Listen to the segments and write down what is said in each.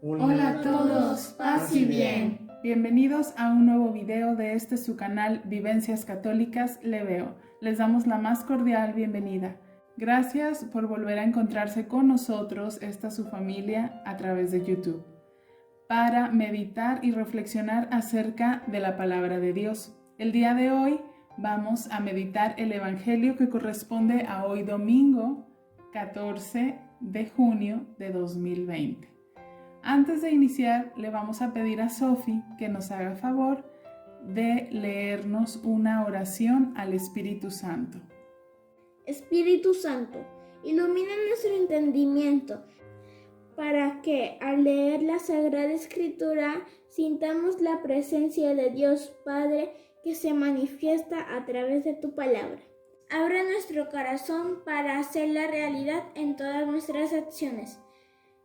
Hola a todos, paz y bien. Bienvenidos a un nuevo video de su canal Vivencias Católicas Le Veo. Les damos la más cordial bienvenida. Gracias por volver a encontrarse con nosotros, su familia, a través de YouTube, para meditar y reflexionar acerca de la palabra de Dios. El día de hoy vamos a meditar el Evangelio que corresponde a hoy domingo 14 de junio de 2020. Antes de iniciar, le vamos a pedir a Sofi que nos haga favor de leernos una oración al Espíritu Santo. Espíritu Santo, ilumina nuestro entendimiento para que al leer la Sagrada Escritura sintamos la presencia de Dios Padre que se manifiesta a través de tu palabra. Abre nuestro corazón para hacerla realidad en todas nuestras acciones.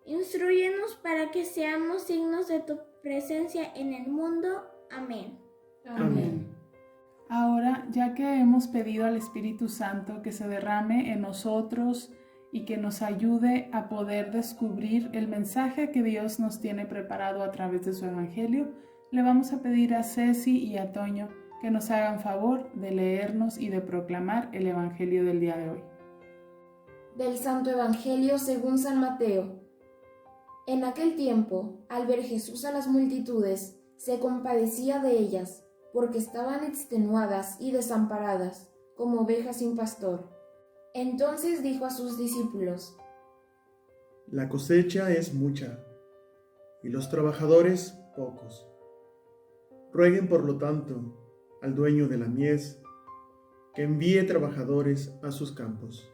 Instrúyenos para que seamos signos de tu presencia en el mundo. Amén. Amén. Ahora, ya que hemos pedido al Espíritu Santo que se derrame en nosotros y que nos ayude a poder descubrir el mensaje que Dios nos tiene preparado a través de su Evangelio, le vamos a pedir a Ceci y a Toño que nos hagan favor de leernos y de proclamar el Evangelio del día de hoy. Del Santo Evangelio según San Mateo. En aquel tiempo, al ver Jesús a las multitudes, se compadecía de ellas, porque estaban extenuadas y desamparadas, como ovejas sin pastor. Entonces dijo a sus discípulos: La cosecha es mucha, y los trabajadores pocos. Rueguen, por lo tanto, al dueño de la mies, que envíe trabajadores a sus campos.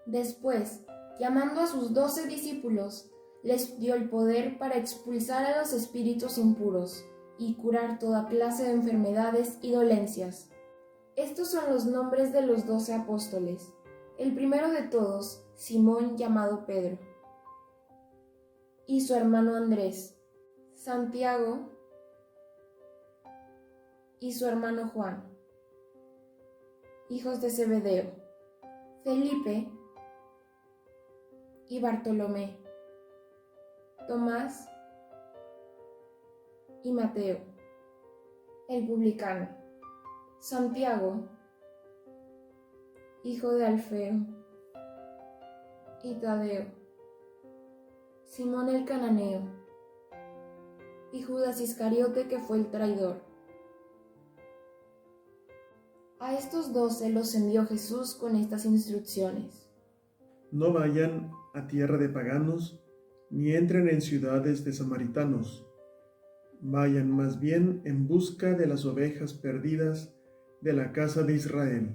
Después, llamando a sus 12 discípulos, les dio el poder para expulsar a los espíritus impuros y curar toda clase de enfermedades y dolencias. Estos son los nombres de los 12 apóstoles. El primero de todos, Simón llamado Pedro, y su hermano Andrés, Santiago y su hermano Juan, hijos de Zebedeo, Felipe y Bartolomé, Tomás y Mateo, el publicano, Santiago, hijo de Alfeo, y Tadeo, Simón el cananeo, y Judas Iscariote, que fue el traidor. A estos 12 los envió Jesús con estas instrucciones: No vayan a tierra de paganos, ni entren en ciudades de samaritanos. Vayan más bien en busca de las ovejas perdidas de la casa de Israel.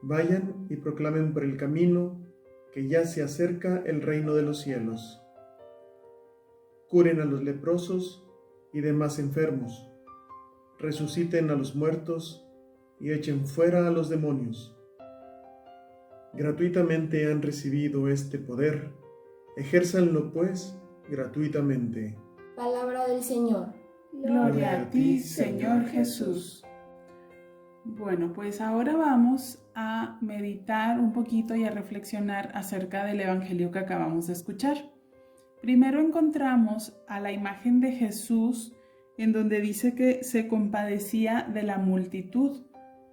Vayan y proclamen por el camino que ya se acerca el reino de los cielos. Curen a los leprosos y demás enfermos. Resuciten a los muertos y echen fuera a los demonios. Gratuitamente han recibido este poder. Ejérzanlo, pues, gratuitamente. Palabra del Señor. Gloria a ti, Señor Jesús. Bueno, pues ahora vamos a meditar un poquito y a reflexionar acerca del Evangelio que acabamos de escuchar. Primero encontramos a la imagen de Jesús, en donde dice que se compadecía de la multitud,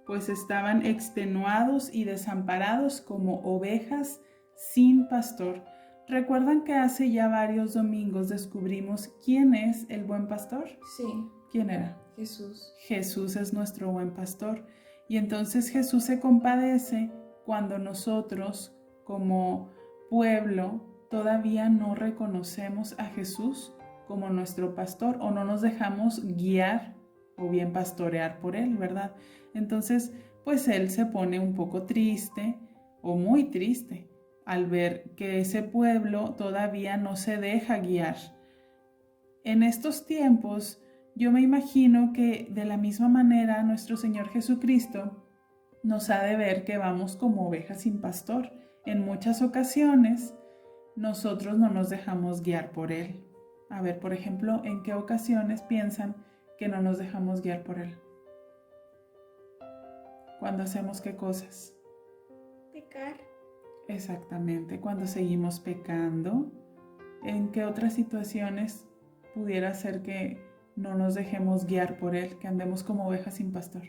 pues estaban extenuados y desamparados como ovejas sin pastor. ¿Recuerdan que hace ya varios domingos descubrimos quién es el buen pastor? Sí. ¿Quién era? Jesús. Jesús es nuestro buen pastor. Y entonces Jesús se compadece cuando nosotros, como pueblo, todavía no reconocemos a Jesús como nuestro pastor o no nos dejamos guiar o bien pastorear por él, ¿verdad? Entonces, pues él se pone un poco triste o muy triste al ver que ese pueblo todavía no se deja guiar. En estos tiempos, yo me imagino que de la misma manera nuestro Señor Jesucristo nos ha de ver que vamos como ovejas sin pastor. En muchas ocasiones, nosotros no nos dejamos guiar por Él. A ver, por ejemplo, ¿en qué ocasiones piensan que no nos dejamos guiar por Él? ¿Cuándo hacemos qué cosas? Pecar. Exactamente, cuando seguimos pecando, ¿En qué otras situaciones pudiera ser que no nos dejemos guiar por Él, que andemos como ovejas sin pastor?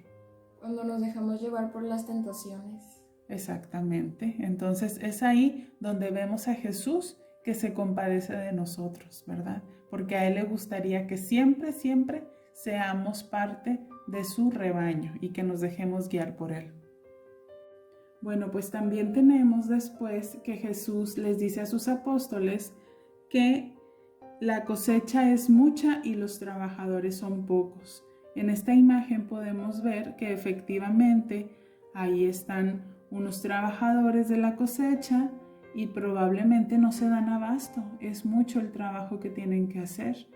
Cuando nos dejamos llevar por las tentaciones. Exactamente. Entonces es ahí donde vemos a Jesús que se compadece de nosotros, ¿verdad? Porque a Él le gustaría que siempre, siempre seamos parte de su rebaño y que nos dejemos guiar por Él. Bueno, pues también tenemos después que Jesús les dice a sus apóstoles que la cosecha es mucha y los trabajadores son pocos. En esta imagen podemos ver que efectivamente ahí están unos trabajadores de la cosecha y probablemente no se dan abasto. Es mucho el trabajo que tienen que hacer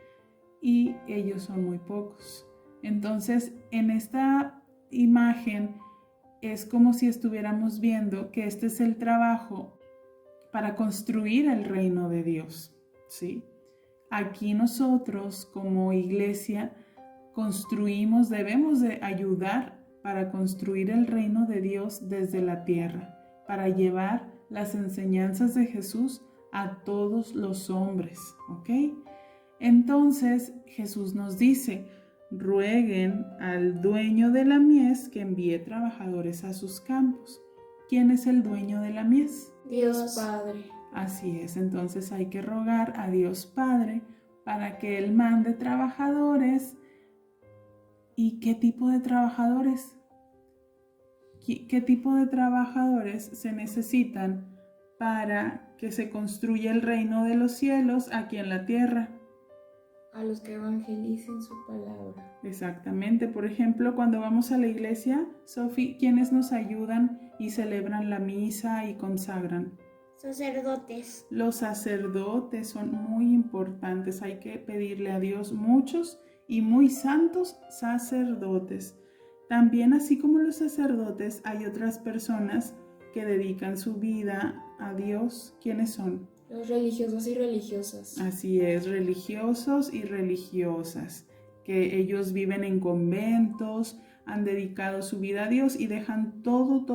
y ellos son muy pocos. Entonces, en esta imagen es como si estuviéramos viendo que este es el trabajo para construir el reino de Dios, ¿sí? Aquí nosotros como iglesia construimos, debemos de ayudar para construir el reino de Dios desde la tierra, para llevar las enseñanzas de Jesús a todos los hombres, ¿ok? Entonces Jesús nos dice, rueguen al dueño de la mies que envíe trabajadores a sus campos. ¿Quién es el dueño de la mies? Dios Padre. Así es, entonces hay que rogar a Dios Padre para que Él mande trabajadores. ¿Y qué tipo de trabajadores? ¿Qué tipo de trabajadores se necesitan para que se construya el reino de los cielos aquí en la tierra? A los que evangelicen su palabra. Exactamente. Por ejemplo, cuando vamos a la iglesia, Sofi, ¿quiénes nos ayudan y celebran la misa y consagran? Sacerdotes. Los sacerdotes son muy importantes. Hay que pedirle a Dios muchos y muy santos sacerdotes. También, así como los sacerdotes, hay otras personas que dedican su vida a Dios. ¿Quiénes son? Los religiosos y religiosas. Así es, religiosos y religiosas, que ellos viven en conventos, han dedicado su vida a Dios y dejan todo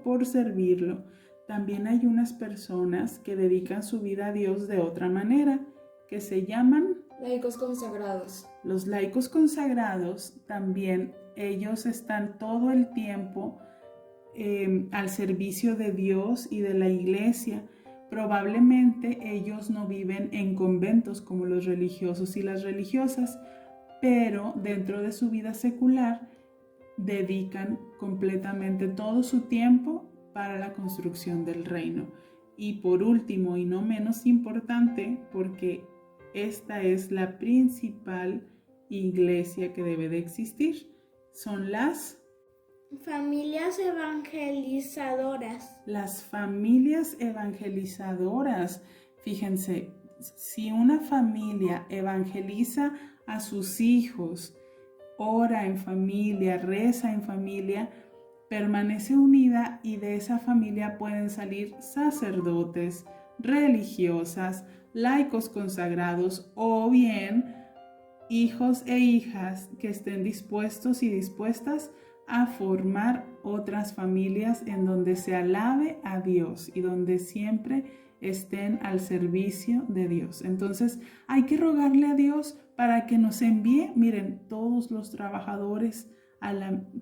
por servirlo. También hay unas personas que dedican su vida a Dios de otra manera, que se llaman laicos consagrados. Los laicos consagrados también, ellos están todo el tiempo al servicio de Dios y de la iglesia. Probablemente ellos no viven en conventos como los religiosos y las religiosas, pero dentro de su vida secular dedican completamente todo su tiempo para la construcción del reino. Y por último y no menos importante, porque esta es la principal iglesia que debe de existir, son las familias evangelizadoras. Las familias evangelizadoras. Fíjense, si una familia evangeliza a sus hijos, ora en familia, reza en familia, permanece unida y de esa familia pueden salir sacerdotes, religiosas, laicos consagrados o bien hijos e hijas que estén dispuestos y dispuestas a formar otras familias en donde se alabe a Dios y donde siempre estén al servicio de Dios. Entonces hay que rogarle a Dios para que nos envíe, miren, todos los trabajadores,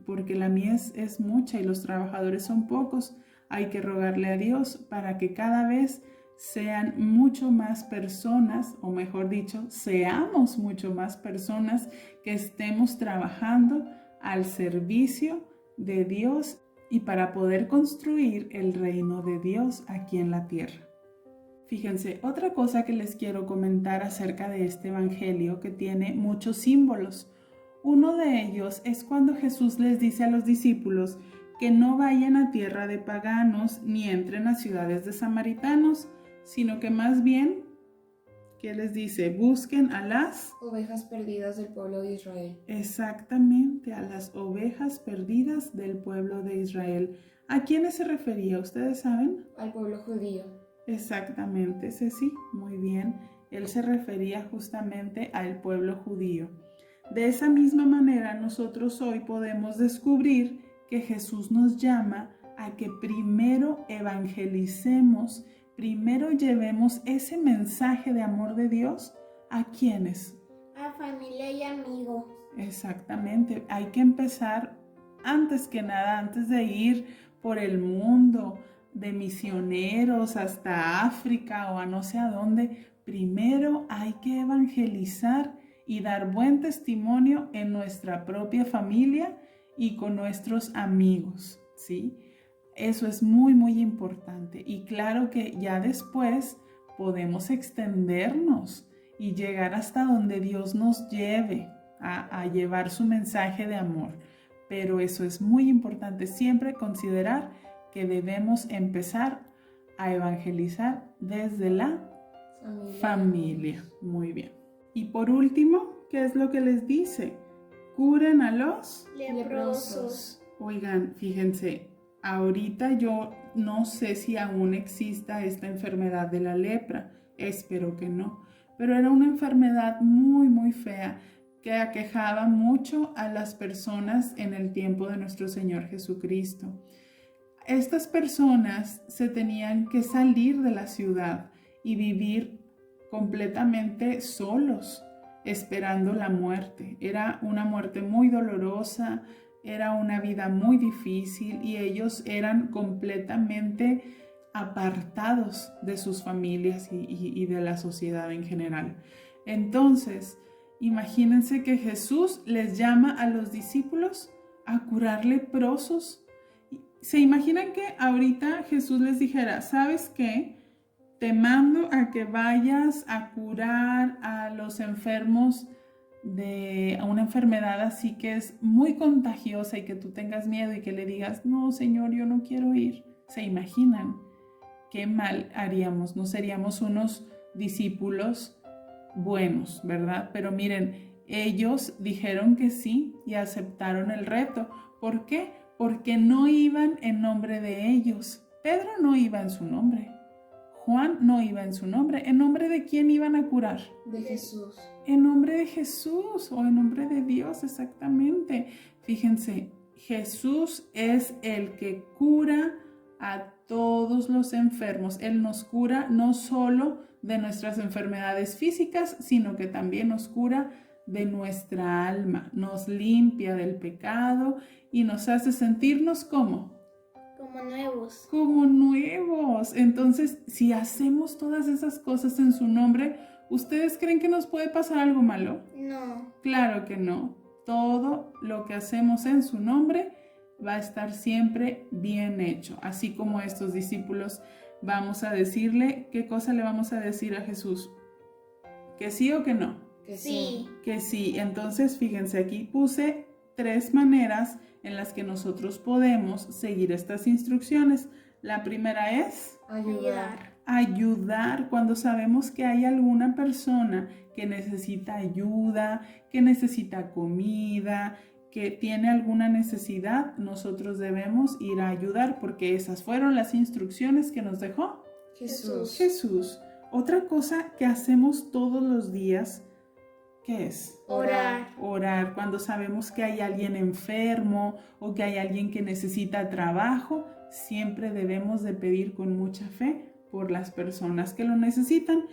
porque la mies es mucha y los trabajadores son pocos. Hay que rogarle a Dios para que cada vez sean mucho más personas, o mejor dicho, seamos mucho más personas que estemos trabajando al servicio de Dios y para poder construir el reino de Dios aquí en la tierra. Fíjense, otra cosa que les quiero comentar acerca de este evangelio que tiene muchos símbolos. Uno de ellos es cuando Jesús les dice a los discípulos que no vayan a tierra de paganos ni entren a ciudades de samaritanos, sino que más bien, ¿qué les dice? Busquen a las ovejas perdidas del pueblo de Israel. Exactamente, a las ovejas perdidas del pueblo de Israel. ¿A quiénes se refería? ¿Ustedes saben? Al pueblo judío. Exactamente, Ceci, muy bien. Él se refería justamente al pueblo judío. De esa misma manera, nosotros hoy podemos descubrir que Jesús nos llama a que primero evangelicemos primero llevemos ese mensaje de amor de Dios a quienes. A familia y amigos. Exactamente, hay que empezar antes que nada, antes de ir por el mundo de misioneros hasta África o a no sé a dónde. Primero hay que evangelizar y dar buen testimonio en nuestra propia familia y con nuestros amigos, ¿sí? Eso es muy, muy importante. Y claro que ya después podemos extendernos y llegar hasta donde Dios nos lleve a llevar su mensaje de amor. Pero eso es muy importante, siempre considerar que debemos empezar a evangelizar desde la familia. Muy bien. Y por último, ¿qué es lo que les dice? Curen a los Leprosos. Oigan, fíjense, ahorita yo no sé si aún exista esta enfermedad de la lepra, espero que no, pero era una enfermedad muy, muy fea que aquejaba mucho a las personas en el tiempo de nuestro Señor Jesucristo. Estas personas se tenían que salir de la ciudad y vivir completamente solos, esperando la muerte. Era una muerte muy dolorosa, era una vida muy difícil y ellos eran completamente apartados de sus familias y de la sociedad en general. Entonces, imagínense que Jesús les llama a los discípulos a curar leprosos. ¿Se imaginan que ahorita Jesús les dijera, ¿sabes qué? Te mando a que vayas a curar a los enfermos de una enfermedad así que es muy contagiosa y que tú tengas miedo y que le digas, no, Señor, yo no quiero ir? ¿Se imaginan? Qué mal haríamos, no seríamos unos discípulos buenos, ¿verdad? Pero miren, ellos dijeron que sí y aceptaron el reto. ¿Por qué? Porque no iban en nombre de ellos. Pedro no iba en su nombre. Juan no iba en su nombre. ¿En nombre de quién iban a curar? De Jesús. En nombre de Jesús o en nombre de Dios, exactamente. Fíjense, Jesús es el que cura a todos los enfermos. Él nos cura no solo de nuestras enfermedades físicas, sino que también nos cura de nuestra alma. Nos limpia del pecado y nos hace sentirnos como nuevos. Como nuevos. Entonces, si hacemos todas esas cosas en su nombre, ¿ustedes creen que nos puede pasar algo malo? No. Claro que no. Todo lo que hacemos en su nombre va a estar siempre bien hecho. Así como estos discípulos, vamos a decirle, ¿qué cosa le vamos a decir a Jesús? ¿Que sí o que no? Que sí. Que sí. Entonces, fíjense, aquí puse 3 maneras en las que nosotros podemos seguir estas instrucciones. La primera es ayudar cuando sabemos que hay alguna persona que necesita ayuda, que necesita comida, que tiene alguna necesidad. Nosotros debemos ir a ayudar porque esas fueron las instrucciones que nos dejó Jesús. Otra cosa que hacemos todos los días, ¿qué es? Orar cuando sabemos que hay alguien enfermo o que hay alguien que necesita trabajo. Siempre debemos de pedir con mucha fe por las personas que lo necesitan.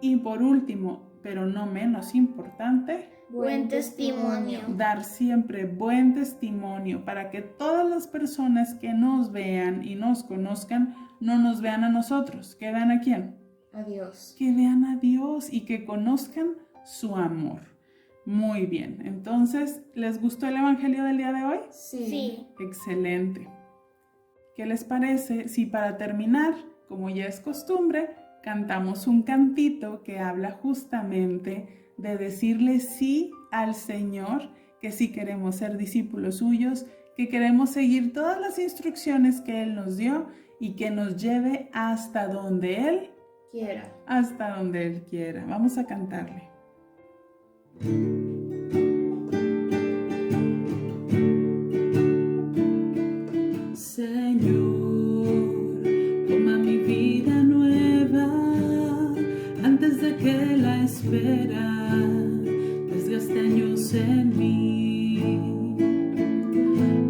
Y por último, pero no menos importante, Buen testimonio. dar siempre buen testimonio para que todas las personas que nos vean y nos conozcan no nos vean a nosotros. ¿Que vean a quién? A Dios. Que vean a Dios y que conozcan su amor. Muy bien, entonces, ¿les gustó el evangelio del día de hoy? Sí. Excelente. ¿Qué les parece si para terminar, como ya es costumbre, cantamos un cantito que habla justamente de decirle sí al Señor, que sí queremos ser discípulos suyos, que queremos seguir todas las instrucciones que Él nos dio y que nos lleve hasta donde Él quiera? Hasta donde Él quiera. Vamos a cantarle. Señor, toma mi vida nueva antes de que la espera desgaste años en mí.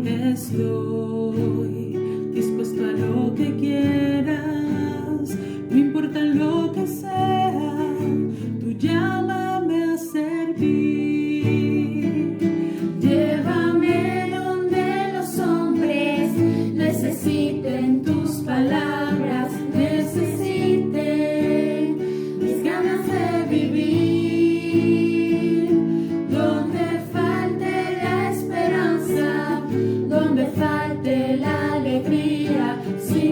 Estoy dispuesto a lo que quieras, no me falte la alegría, si